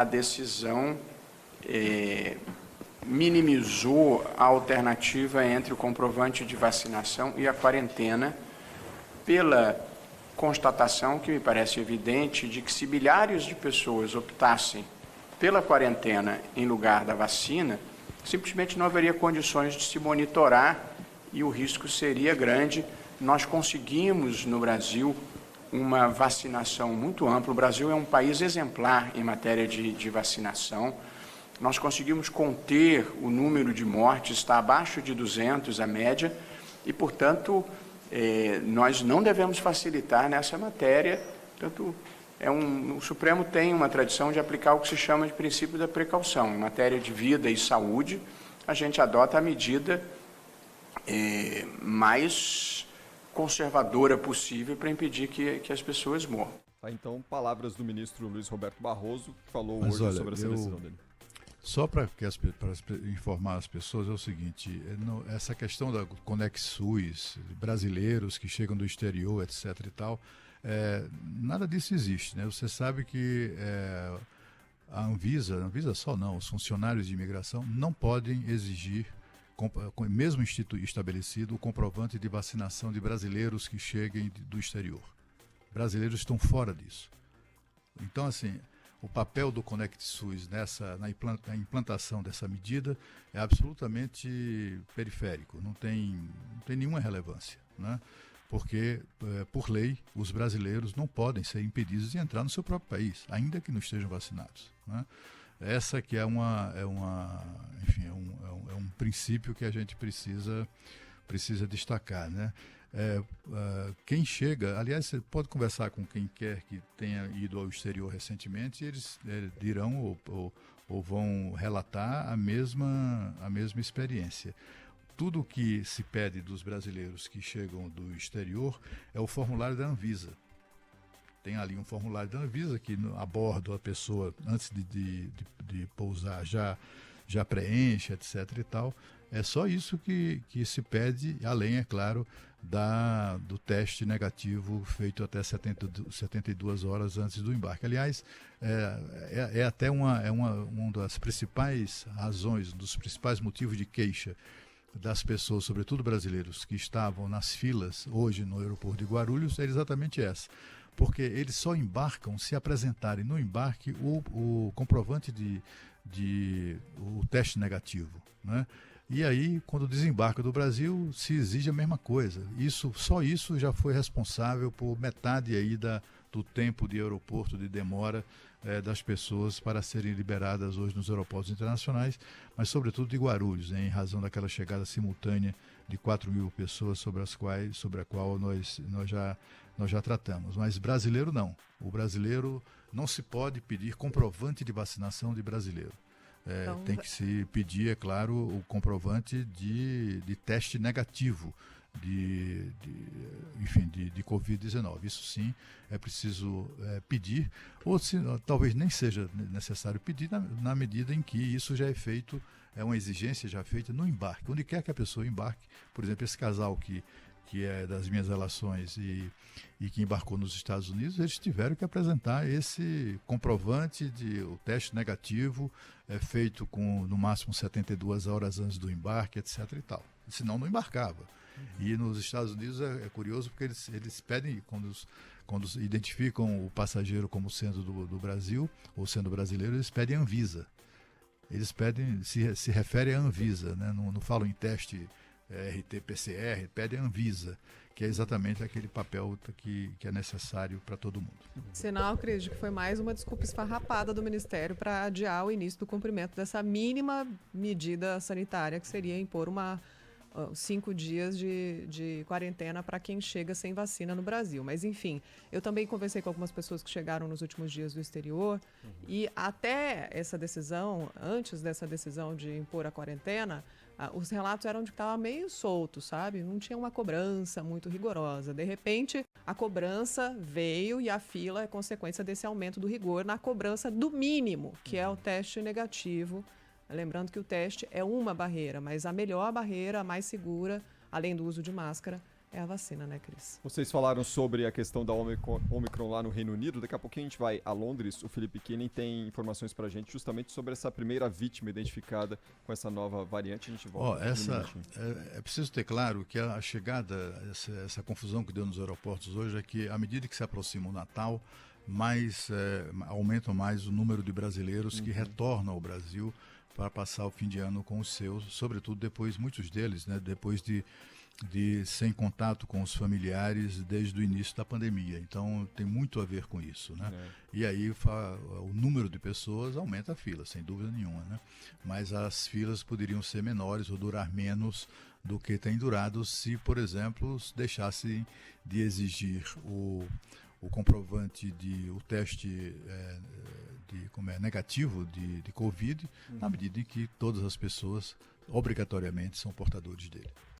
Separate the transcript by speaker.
Speaker 1: A decisão minimizou a alternativa entre o comprovante de vacinação e a quarentena, pela constatação, que me parece evidente, de que se milhares de pessoas optassem pela quarentena em lugar da vacina, simplesmente não haveria condições de se monitorar e o risco seria grande. Nós conseguimos, no Brasil, uma vacinação muito ampla. O Brasil é um país exemplar em matéria de vacinação. Nós conseguimos conter o número de mortes, está abaixo de 200 a média, e, portanto, nós não devemos facilitar nessa matéria. Portanto, o Supremo tem uma tradição de aplicar o que se chama de princípio da precaução. Em matéria de vida e saúde, a gente adota a medida mais conservadora possível para impedir que as pessoas morram.
Speaker 2: Então, palavras do ministro Luiz Roberto Barroso, que falou hoje sobre essa decisão dele.
Speaker 3: Só para informar as pessoas é o seguinte, essa questão da ConexSUS, brasileiros que chegam do exterior, etc. e tal, nada disso existe, né? Você sabe que a Anvisa só não, os funcionários de imigração não podem exigir, mesmo estabelecido, o comprovante de vacinação de brasileiros que cheguem do exterior. Brasileiros estão fora disso. Então, assim, o papel do ConexSUS na implantação dessa medida é absolutamente periférico, não tem nenhuma relevância, né? Porque, por lei, os brasileiros não podem ser impedidos de entrar no seu próprio país, ainda que não estejam vacinados, né? Essa que é um princípio que a gente precisa destacar, né? Quem chega, aliás, você pode conversar com quem quer que tenha ido ao exterior recentemente, eles dirão ou vão relatar a mesma experiência. Tudo o que se pede dos brasileiros que chegam do exterior é o formulário da Anvisa. Tem ali um formulário da Anvisa que a bordo a pessoa, antes de pousar, já preenche, etc. e tal. É só isso que se pede, além, é claro, do teste negativo feito até 72 horas antes do embarque. Aliás, até uma das principais razões, um dos principais motivos de queixa das pessoas, sobretudo brasileiros, que estavam nas filas hoje no aeroporto de Guarulhos, é exatamente essa. Porque eles só embarcam se apresentarem no embarque o comprovante o teste negativo, né? E aí, quando desembarca do Brasil, se exige a mesma coisa. Só isso já foi responsável por metade aí do tempo de aeroporto, de demora das pessoas para serem liberadas hoje nos aeroportos internacionais, mas sobretudo de Guarulhos, em razão daquela chegada simultânea de 4.000 pessoas sobre a qual nós já tratamos. Mas brasileiro não. O brasileiro não se pode pedir comprovante de vacinação de brasileiro. Então, tem que se pedir, é claro, o comprovante de teste negativo de Covid-19. Isso sim é preciso pedir, ou talvez nem seja necessário pedir na medida em que isso já é feito, é uma exigência já feita no embarque. Onde quer que a pessoa embarque, por exemplo, esse casal que é das minhas relações e que embarcou nos Estados Unidos, eles tiveram que apresentar esse comprovante o teste negativo feito com no máximo 72 horas antes do embarque, etc. e tal. Senão não embarcava. E nos Estados Unidos é curioso porque eles pedem, quando identificam o passageiro como sendo do Brasil ou sendo brasileiro, eles pedem a Anvisa. Eles pedem, se refere à Anvisa, né? Não falam em teste RT-PCR, pede a Anvisa, que é exatamente aquele papel que é necessário para todo mundo.
Speaker 4: Sinal, acredito que foi mais uma desculpa esfarrapada do Ministério para adiar o início do cumprimento dessa mínima medida sanitária, que seria impor 5 dias de quarentena para quem chega sem vacina no Brasil. Mas, enfim, eu também conversei com algumas pessoas que chegaram nos últimos dias do exterior e até essa decisão, antes dessa decisão de impor a quarentena, os relatos eram de que estava meio solto, sabe? Não tinha uma cobrança muito rigorosa. De repente, a cobrança veio e a fila é consequência desse aumento do rigor na cobrança do mínimo, que é o teste negativo. Lembrando que o teste é uma barreira, mas a melhor barreira, a mais segura, além do uso de máscara, é a vacina, né, Cris?
Speaker 2: Vocês falaram sobre a questão da Omicron lá no Reino Unido. Daqui a pouquinho a gente vai a Londres. O Felipe Kinning tem informações pra gente justamente sobre essa primeira vítima identificada com essa nova variante. A gente volta.
Speaker 3: É preciso ter claro que a chegada, essa confusão que deu nos aeroportos hoje é que à medida que se aproxima o Natal, aumenta mais o número de brasileiros que retornam ao Brasil para passar o fim de ano com os seus, sobretudo depois, muitos deles, né, depois de sem contato com os familiares desde o início da pandemia. Então tem muito a ver com isso, né? E aí o número de pessoas aumenta a fila, sem dúvida nenhuma, né? Mas as filas poderiam ser menores ou durar menos do que tem durado se, por exemplo, deixasse de exigir o comprovante o teste negativo de Covid, na medida em que todas as pessoas obrigatoriamente são portadores dele.